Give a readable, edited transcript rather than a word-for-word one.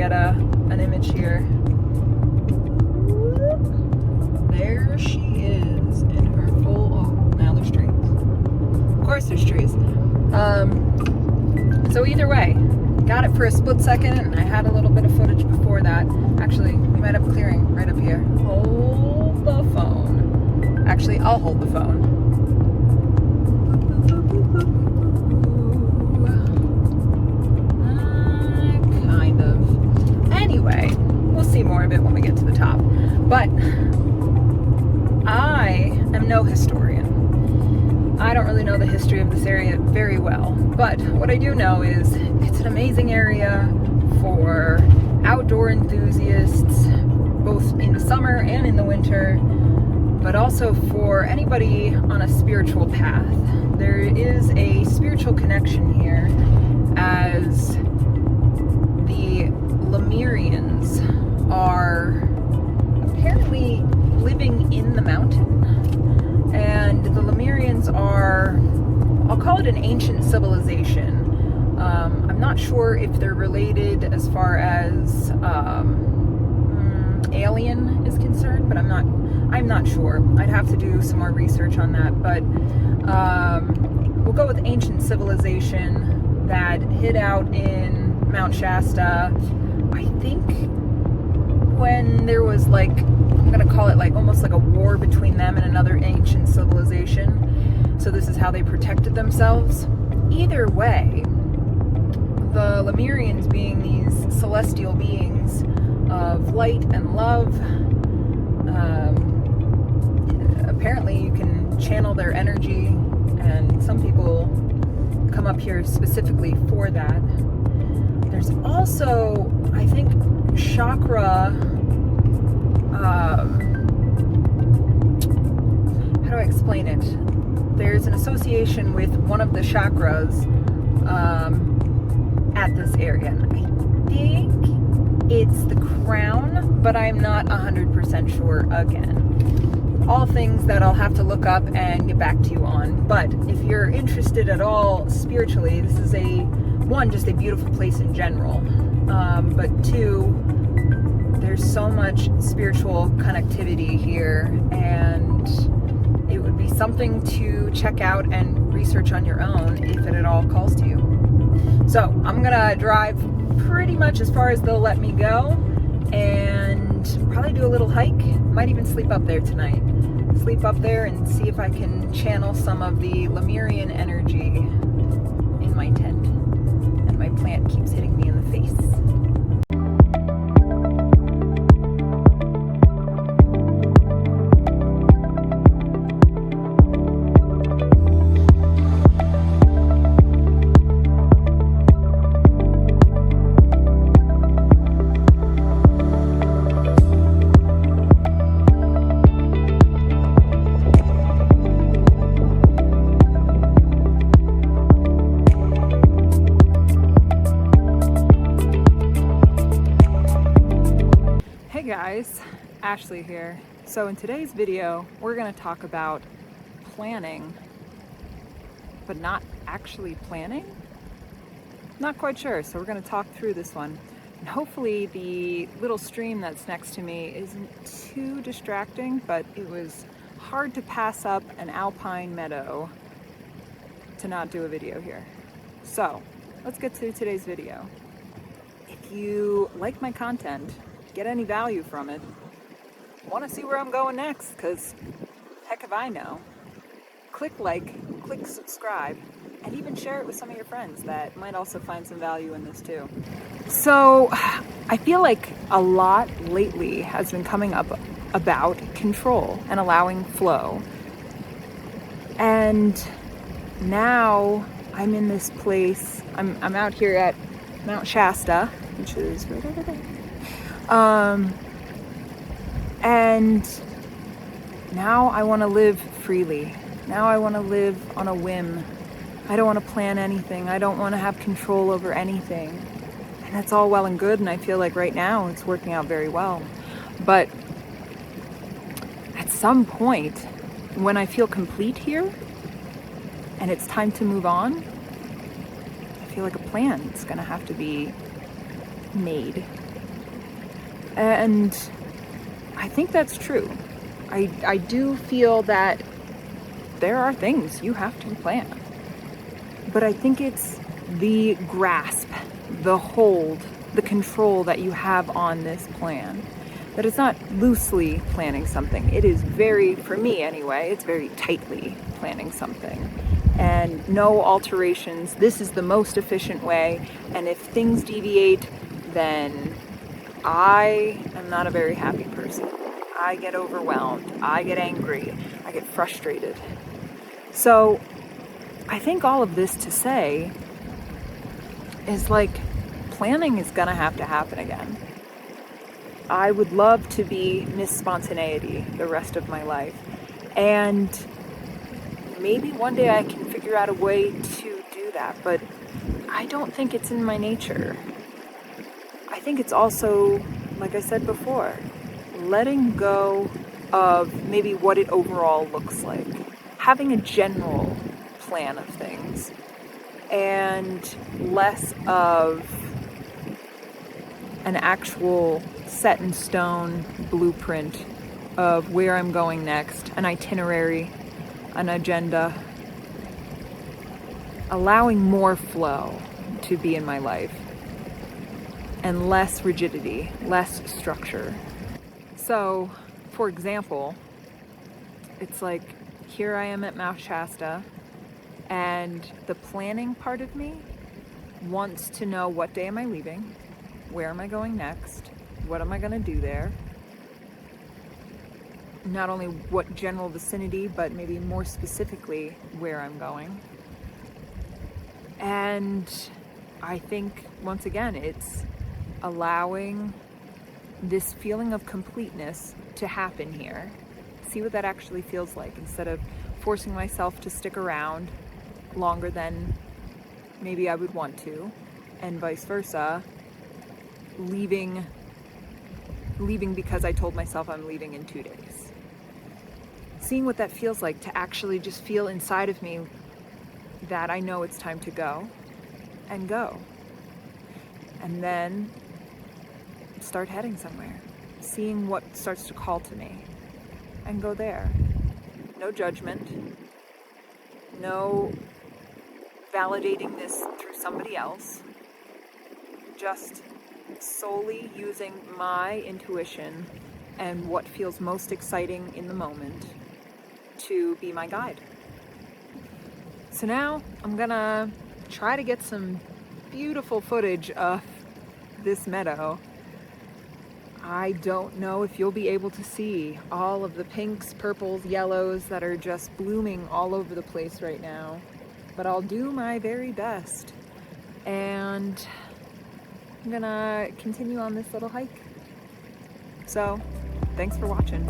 get an image here. There she is in her full, oh, now there's trees. Of course there's trees. So either way, got it for a split second, and I had a little bit of footage before that. Actually, we might have clearing right up here. Hold the phone. Actually, I'll hold the phone. Kind of. Anyway, we'll see more of it when we get to the top. But I am no historian. I don't really know the history of this area very well, but what I do know is it's an amazing area for outdoor enthusiasts, both in the summer and in the winter, but also for anybody on a spiritual path. There is a spiritual connection here, as the Lemurians are apparently living in the mountain. And the Lemurians are, I'll call it an ancient civilization. I'm not sure if they're related as far as alien is concerned, but I'm not sure. I'd have to do some more research on that, but we'll go with ancient civilization that hid out in Mount Shasta. I think when there was like, I'm gonna call it like almost like a war between them and another ancient civilization. So this is how they protected themselves. Either way, the Lemurians, being these celestial beings of light and love, apparently you can channel their energy, and some people come up here specifically for that. There's also, I think, chakra, how do I explain it? There's an association with one of the chakras at this area. And I think it's the crown, but I'm not 100% sure again. All things that I'll have to look up and get back to you on. But if you're interested at all spiritually, this is just a beautiful place in general. But two, there's so much spiritual connectivity here, and it would be something to check out and research on your own if it at all calls to you. So I'm gonna drive pretty much as far as they'll let me go, and probably do a little hike. Might even sleep up there tonight. Sleep up there and see if I can channel some of the Lemurian energy in my tent. And my plant keeps hitting me in the face. Guys, Ashley here. So in today's video, we're going to talk about planning, but not actually planning? Not quite sure, so we're going to talk through this one. And hopefully the little stream that's next to me isn't too distracting, but it was hard to pass up an alpine meadow to not do a video here. So let's get to today's video. If you like my content, get any value from it, want to see where I'm going next, because heck if I know, click like, click subscribe, and even share it with some of your friends that might also find some value in this too. So I feel like a lot lately has been coming up about control and allowing flow, and now I'm in this place. I'm out here at Mount Shasta, which is right over there. And now I want to live freely. Now I want to live on a whim. I don't want to plan anything. I don't want to have control over anything. And that's all well and good, and I feel like right now it's working out very well. But at some point, when I feel complete here, and it's time to move on, I feel like a plan is going to have to be made. And I think that's true. I do feel that there are things you have to plan. But I think it's the grasp, the hold, the control that you have on this plan. That it's not loosely planning something. It is very, for me anyway, it's very tightly planning something. And no alterations. This is the most efficient way. And if things deviate, then I am not a very happy person. I get overwhelmed. I get angry. I get frustrated. So I think all of this to say is like planning is gonna have to happen again. I would love to be Miss Spontaneity the rest of my life. And maybe one day I can figure out a way to do that, but I don't think it's in my nature. I think it's also, like I said before, letting go of maybe what it overall looks like. Having a general plan of things and less of an actual set in stone blueprint of where I'm going next, an itinerary, an agenda, allowing more flow to be in my life and less rigidity, less structure. So, for example, it's like here I am at Mount Shasta, and the planning part of me wants to know what day am I leaving, where am I going next, what am I going to do there, not only what general vicinity, but maybe more specifically where I'm going. And I think, once again, it's allowing this feeling of completeness to happen here. See what that actually feels like, instead of forcing myself to stick around longer than maybe I would want to, and vice versa, leaving because I told myself I'm leaving in 2 days. Seeing what that feels like, to actually just feel inside of me that I know it's time to go, and go. And then start heading somewhere, seeing what starts to call to me, and go there. No judgment, no validating this through somebody else, just solely using my intuition and what feels most exciting in the moment to be my guide. So now I'm gonna try to get some beautiful footage of this meadow. I don't know if you'll be able to see all of the pinks, purples, yellows that are just blooming all over the place right now, but I'll do my very best. And I'm gonna continue on this little hike. So, thanks for watching.